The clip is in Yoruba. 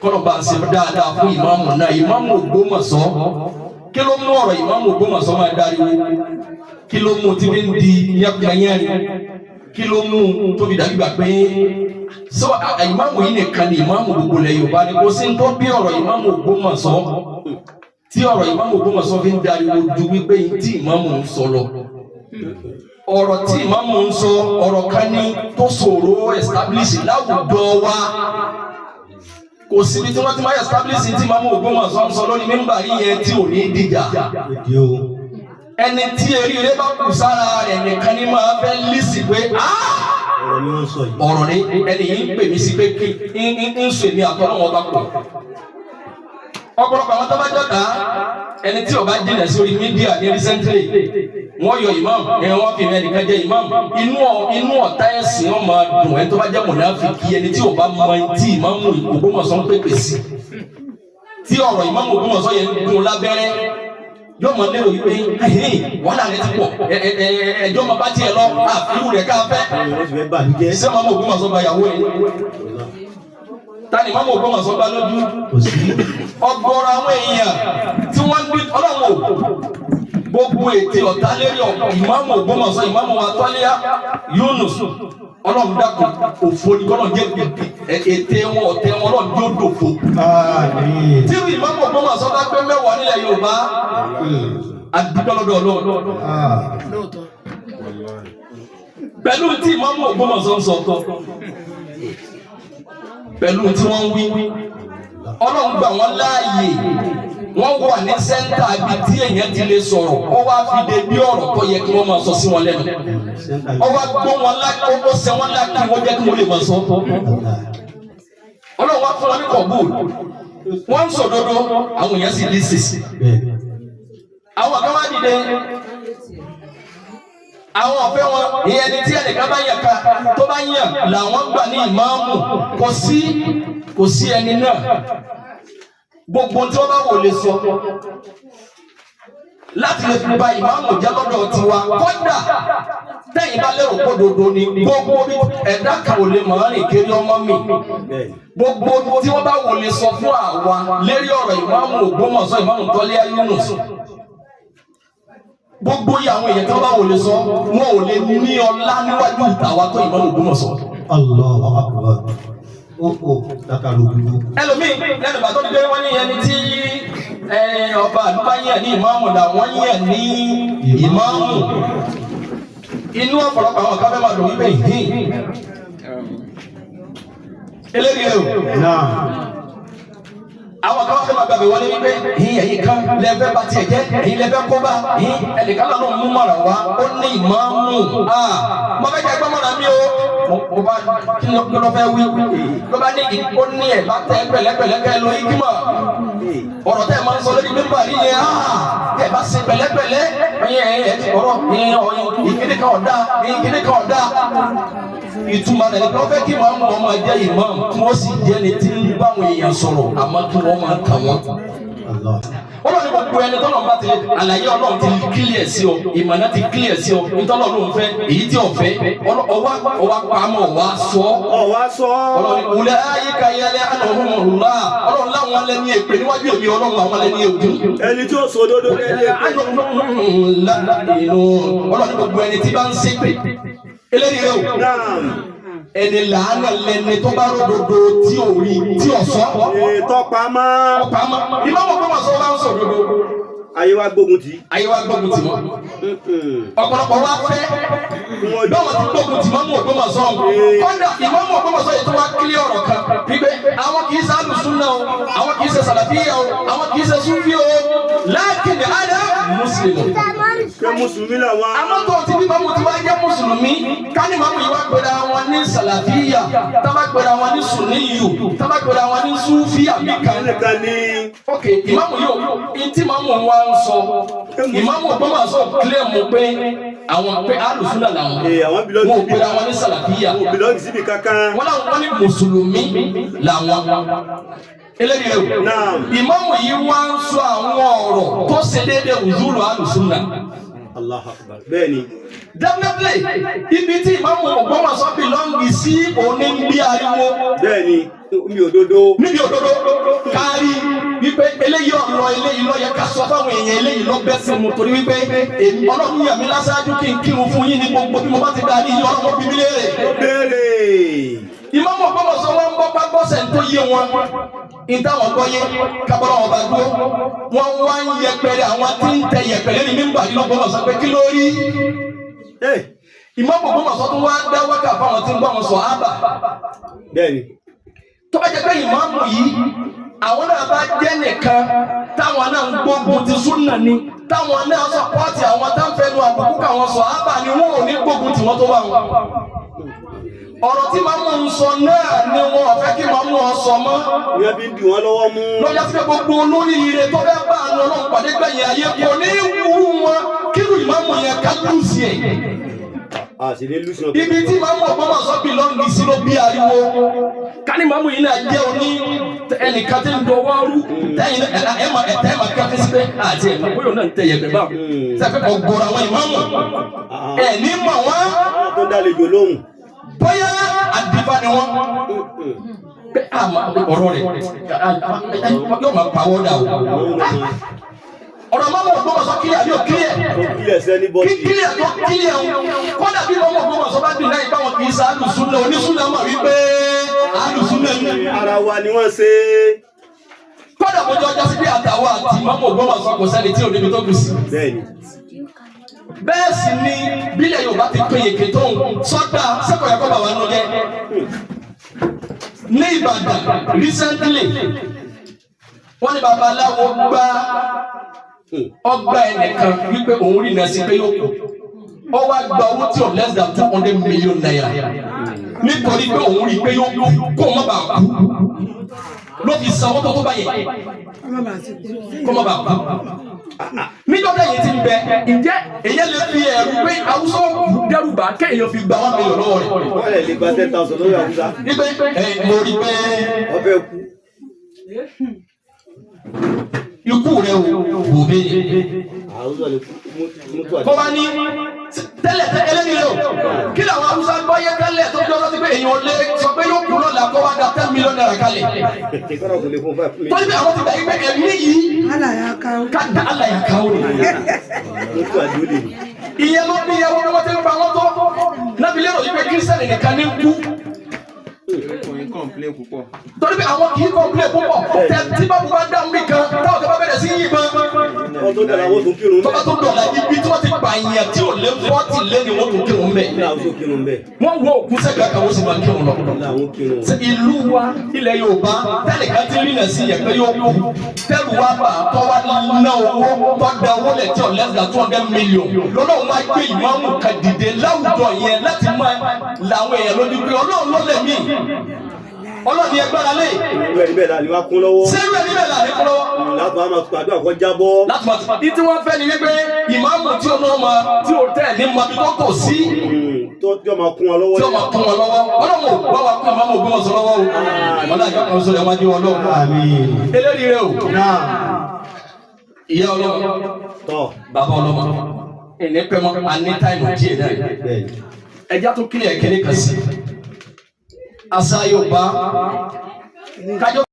kọ́nà bá ń ṣe dáadáa fún ìmáàmù náà. Ìmáàmù Ògbómọ̀ṣọ́ kí ló mú ọ̀rọ̀ ìmáàmù Ògbómọ̀ṣọ́ máa dariwo, kí ló mú tí fi ń di yẹ́pẹ̀yẹ́rì, kí ló mú tó fi dàbí gbà pé sọ ìmáàmù yìí nìkan ni ìmáàmù gbogbo lẹ̀ Yorùbá ni kò sí ń tó bí ọ̀rọ̀ ìmáàmù Ògbómọ̀ṣọ́ tí ọ̀rọ̀ ìmáàmù Ògbómọ̀ṣọ́ fi ń dariwo ju wípé tí ìmáàmù ń sọ lọ. Ọ̀rọ̀ tí ìmáàmù ń sọ ọ̀rọ̀ kan ní tó ṣòro establish láwùjọ wa. Kò síbi tí wọ́n ti máa establish tí ìmáàmù Ògbómọ̀ṣọ́ ń sọ lórí mímbàrí yẹn tí ò ní dìjà. Ẹni tí eré bá kù sára rẹ̀ nìkan ní máa fẹ́ lísì pé ọ̀rọ̀ ni ẹni yìí ń pè mí sí pé kí ń sọ èmi àtọ́lọ́wọ́ bá pọ̀. Ọ̀pọ̀lọpọ̀ àwọn tó bá jọ̀dá ẹni tí ó bá jìnà sí orí mídíà ní recently wọ́n yọ imam wọ́n fi ẹnìkan jẹ́ imam inú ọ̀tá ẹ̀sìn wọn máa dùn ẹni tó bá jẹ́ mùnáfíkí ẹni tí ó bá mọ tí ìmáàmù Ògbómọ̀ṣọ́ ń pèpè sí tí ọ̀rọ̀ ìmáàmù Ògbómọ̀ṣọ́ yẹn ń dùn lábẹ́rẹ́ yóò mọ lérò wípé wàhálà rẹ ti pọ̀ ẹjọ́ máa bá tiẹ̀ lọ àfihàn rẹ̀ káfẹ́ ṣé ìmáàmù Ògbómọ̀ṣọ́ bá yàwó ẹ̀ tani ìmáàmù Ògbómọ̀ṣọ́ bá lójú ọ̀gọ̀rọ̀ àwọn èèyàn tí wọ́n ń bí ọlọ́wọ́ gbogbo ètè ọ̀tá lérí ìmáàmù Ògbómọ̀ṣọ́ ìmáàmù Atọ́líyá Yunus ọlọ́run dákun òfò ní kọ́nà jẹ́ ètè wọn ọ̀tẹ̀ wọn ọlọ́run yóò dòfò. Tí ìmáàmù Ògbómọ̀ṣọ́ bá pé mẹ́wàá nílẹ̀ Yorùbá àdúgbò lọ́dọ̀ Ọlọ́run. Pẹ̀lú tí ìmáàmù Ògbómọ̀ṣọ́ ń sọ pẹ̀lú tí wọ́n ń wí ọlọ́run gbà wọ́n láàyè wọ́n wà ní sẹ́ńtà ibi tí èèyàn ti lè sọ̀rọ̀ ó wá fi de bí ọ̀rọ̀ tó yẹ kí wọ́n máa sọ sí wọn lẹ́nu ó wá gbọ́ wọn láti ó sẹ́ wọn láti wọ́n jẹ́ kí wọ́n lè máa sọ. Ọlọ́run wá fún wọn ní kọ̀bù wọ́n ń sòdodo àwọn èèyàn sì lè sèse àwọn kan wá dìde àwọn ọ̀fẹ́ wọn ìyẹn ni tí ẹnìkan bá yàn ká tó bá yàn làwọn gbà ní ìmáàmù kò sí ẹni náà gbogbo tí wọ́n bá wò lè sọ láti lè fi ba ìmáàmù jẹ́ lọ́dọ̀ tiwa kódà tẹ́yìn bá lérò kódodo ni gbogbo ẹ̀dá kan ò lè mọ̀ ọ́n rìn kiri ọmọ mi gbogbo tí wọ́n bá wò lè sọ fún àwa lérí ọ̀rọ̀ ìmáàmù Ògbómọ̀ṣọ́ ìmáàmù Tọ́líyá Yunus gbogbo yìí àwọn èèyàn tí wọ́n bá wò lè sọ wọn ò lè ní ọlá níwájú ìtàwá tó ìmáàmù Ògbómọ̀ṣọ́. Allahu Akbar. Ẹlòmíì lẹ́nu bàtọ́ ní pé wọ́n ní ẹni tí ọba àdúgbò yẹn ní ìmáàmù làwọn yẹn ní ìmáàmù inú ọ̀pọ̀lọpọ̀ àwọn kan fẹ́ máa dùn wípé eléyìí o àwọn kan fẹ́ máa gbàgbé wọlé wípé ẹ̀yin kan lẹ́fẹ́ bá tiẹ̀ jẹ́ ẹ̀yin lẹ́fẹ́ kó bá ẹnìkan náà ló mú mọ̀rà wá ó ní ìmáàmù mo fẹ́ jẹ́ ẹgbẹ́ mọ̀rà mi o mo bá kí ló fẹ́ wí ló bá ní ó ní ẹ̀ bá tẹ pẹ̀lẹ́pẹ̀lẹ́ kẹ́ lórí kímọ̀ ọ̀rọ̀ tẹ́ ẹ máa ń sọ lórí mímbà rí yẹn ẹ bá ṣe pẹ̀lẹ́pẹ̀lẹ́ ẹ ti ọ̀rọ̀ ìkíní kan ọ̀dà ìtumọ̀ rẹ̀ ni wọ́n fẹ́ kí ìmáàmù wọn máa jẹ́ ìmáàmù tí wọ́n sì jẹ́ ní tí ń báwọn èèyàn sọ̀rọ̀ àmọ́ kí wọ́n máa kà wọ́n. Ọlọ́run ní gbogbo ẹni tọ́lọ̀ bá ti àlàyé Ọlọ́run ti clear sí ọ ìmọ̀nà ti clear sí ọ nítọ́lọ̀ ló ń fẹ́ èyí tí ò fẹ́ ọwá pamọ́ ọwá sọ. Ọlọ́run ìwúlẹ̀ ayé ka yẹlẹ ànàhùn ọ̀rùnlá Ọlọ́run láwọn lẹ́ni èpè níwájú èmi Ọlọ́run àwọn lẹ́ni ègún. Ẹni tí ó sọ òdodo lẹ́ni èpè. Ọlọ́run ní gbogbo ẹni tí bá ń ṣépè eléyìí rẹ o ẹni làánà lẹni tó bá ròdodo tí ò rí tí ò sọ. ètò pamọ́. Ìmáàmù Ògbómọ̀ṣọ́ bá ń sọ òdodo. Ayé wa gbógun tì. Wọ́n. Ọ̀pọ̀lọpọ̀ wa fẹ́ báwọn ti gbógun tì Ìmáàmù Ògbómọ̀ṣọ́. Kọ́ńdà Ìmáàmù Ògbómọ̀ṣọ́ yìí tó wá kílẹ̀ ọ̀rọ̀ kan wípé àwọn kì í ṣe Alùsùnnà o àwọn kì í ṣe Sàlàfíyà o àwọn kì í ṣe Súfí o lákìnì àdá Mùsùlùmí. Ṣé Mùsùlùmí làwọn? Àmọ́ tó ti bí Ìmáàmù ti wá jẹ́ Mùsùlùmí ká ní Ìmáàmù yìí wá gbéra wọn ní Sàlàfíyà tábà gbéra wọn ní Sùnníyù tábà gbéra wọn ní Súfí àbí kan. Ok Ìmáàmù yóò ntí Ìmáàmù wa ń sọ Ìmáàmù Ògbómọ̀ṣọ́ kílẹ̀mù pé àwọn pé Alùsùnnà làwọn wọn ò gbéra wọn ní Sàlàfíyà wọn làwọn ní Mùsùlùmí làwọn. Eléyìí rẹ̀ o. Ìmáàmù yìí wá ń sọ àwọn ọ̀rọ̀ tó ṣe déédéé usulu Alùsùnnà. Allahu Akbar. Bẹ́ẹ̀ni. Definitely ibi tí Ìmáàmù Ògbómọ̀ṣọ́ belongi sí òní bí ariwo. Bẹ́ẹ̀ni níbi òdodo. ọ̀rọ̀ eléyìí ló yẹ ká sọ fáwọn èèyàn eléyìí ló bẹ́ sí mu torí wípé Ọlọ́run yà mí láṣáájú kí n kírun fún yín ní gbogbo bí mo bá ti dá ní Ọlọ́run bí mi léèrè. Imam Ogbomosho wọn gbọ́ pápọ́sẹ̀ tó yé wọn ìdáwọn gbọ́ yé kábọ́lá wọn bá dúró wọn wá ń yẹpẹrẹ àwọn tí ń tẹ yẹpẹrẹ ní mímbà ní Ogbomosho pé kí ló rí. Imam Ogbomosho tó wá dá wákà fáwọn tí ń gbọ́ wọn sọ ábà. Bẹ́ẹ̀ni. Tó bá jẹ́ pé ìmáàmù yìí àwọn náà bá jẹ́ nìkan táwọn náà ń gbógun ti súnà ni táwọn náà sọpọ́ọ̀tì àwọn tá ń fẹnu àbùkù káwọn sọ ábà ni wọn ò ní gbógun tí wọ́n tó bá wọn. Ọ̀rọ̀ tí màmú ń sọ náà ni wọn ò fẹ́ kí màmú ọ sọ mọ́. Ìyẹn bí ń dì wọ́n lọ́wọ́ mú. Lọ́jà sí pé gbogbo olóríire tó fẹ́ bá àánú Ọlọ́run pàdé gbẹ̀yìn ayé kò ní wúrú wọn kírù ìmáàmù yẹn ká lùsì ẹ̀. Ibi tí màmú Ogbomosho bìlọ́ǹgì sí ló bí ariwo. Ká ní màmú yìí náà jẹ́ òní ẹnìkan tí ń dọwọ́ rú. Tẹ́yìn ẹ̀tẹ́ máa kẹ́fẹ́ sí pé àti ẹ̀mọ́ bóyá náà ń tẹ yẹ̀gbẹ́ báwo. Sẹ́fẹ́ kọ̀ gbọ́ra àwọn ìmáàmù. Ẹ̀ ní mọ̀ wọ́n. Tó dálejò lóhùn. Bóyá àdìbá ni wọ́n. Pé àmà ọ̀rọ̀ rẹ̀ yóò máa pawọ́ dà o. Ọ̀rọ̀ mọ́mọ́ Ogbomosho kílíà yóò kílíà. Kílíà sẹ́ni bọ́ọ̀lì. Kílíà tó kílíà o. Kọ́dà bí mọ́mọ́ Ogbomosho bá dùn náà ìbá wọn kì í sa alùsùnà onísùnà mọ̀ wípé alùsùnà ni. Ara wa ni wọ́n ṣe. Kọ́dà bójú ọjọ́ sí pé àtàwọn àti mọ́mọ́ Ogbomosho kò sẹ́ni tí ò débi tó kù sí. Bẹ́ẹ̀ni. Bẹ́ẹ̀ sì ni bílẹ̀ Yorùbá ti pín yèké tó ń sọ́dà sẹ́kọ̀ọ́ ẹ̀kọ́ bàbá nù jẹ́. Ní Ìbàdàn recently wọ́n ní babaláwo gba ọgbà ẹnìkan wípé òun rí nẹ́sí pé yóò kú. Ó wá gba owó tí ò less than 200 million naira nítorí pé òun rí pé yóò kú kó má bàa kú. Ló fi san owó tó bá yẹ kó má bàa kú. Níjọba yìí ti ń bẹ ǹjẹ́ èyí lè fi ẹ̀rù pé Haúsá dẹ́rùbà kéèyàn fi gba 1 million lọ́wọ́ rẹ̀. Wọ́n lè gba 10,000 lórí Haúsá. Nígbà mo rí pé ọbẹ̀ kú. Ikú rẹ̀ wò bẹ́ẹ̀. Kọ́ bá ní tẹ́lẹ̀ ẹlẹ́ni rẹ̀ o. Kí làwọn Haúsá gbọ́ yẹ tẹ́lẹ̀ tó jọ́ lọ́sí pé èèyàn lè sọ pé yóò kú lọ́la kó wá da 10 million naira kalẹ̀. Tọ́jú bí àwọn ti gbà yí pé ẹ̀mí yìí ká da aláyàkáwò ni. Ìyẹn ló bí ìyẹn wọ́n ti ń pa wọ́n tó. Láti lérò yí pé kírísítẹ́nì nìkan ní kú. Torí pé àwọn kì í kọ̀m̀plé púpọ̀. Tí bá bá dáhùn bí kan táwọn kan bá bẹ̀rẹ̀ sí yìnbọn. Tọ́ba tó dọ̀la ibi tí wọ́n ti pa ìyẹn tí ò lé 40 lé ni wọ́n tó kírun bẹ̀. Wọ́n wọ òkú sẹ́gbẹ̀ẹ́ kan wọ́n sì máa kírun lọ. Ìlú wa ilẹ̀ Yorùbá tẹ́lẹ̀ kan ti rí nà sí yẹn pé yóò kú. Tẹ́lu wa bá tọ́ wa ná owó tọ́ da owó lẹ̀ tí ò less than 200 million. Lọ́nà wọn á gbé ìmáàmù kan dìde láwùjọ yẹn láti máa làwọn èèyàn lójú pé Ọlọ́run ló lẹ̀ mí. Ọlọ́run ni ẹgbẹ́ra lé. Ìlú ẹni bẹ́ẹ̀ la ni wá kún lọ́wọ́. Ṣé ìlú ẹni bẹ́ẹ̀ la ni kún lọ́wọ́? Láti máa pàdé àkọ́ jábọ́. Láti máa pàdé. Ìtí wọ́n fẹ́ ni wípé ìmáàmù tí ó náà máa tí ó tẹ̀ ní mọ́bí tó tò sí. Tí ó máa kún wọn lọ́wọ́. Tí ó máa kún wọn lọ́wọ́. Ọlọ́run ò bá wa kún Ìmáàmù Ogbomosho lọ́wọ́ o. Wọ́n náà jọ́kàn sọ̀rọ̀ ẹ̀wájú Ọlọ́run. Eléyìí rẹ o. Ìyá Ọlọ́run. Bàbá Ọlọ́run. Ẹni pẹ́ mọ́ a ní táìmù díẹ̀ náà. Ẹja tó kílẹ̀ kéde kan sí. Àṣà Yorùbá kájọ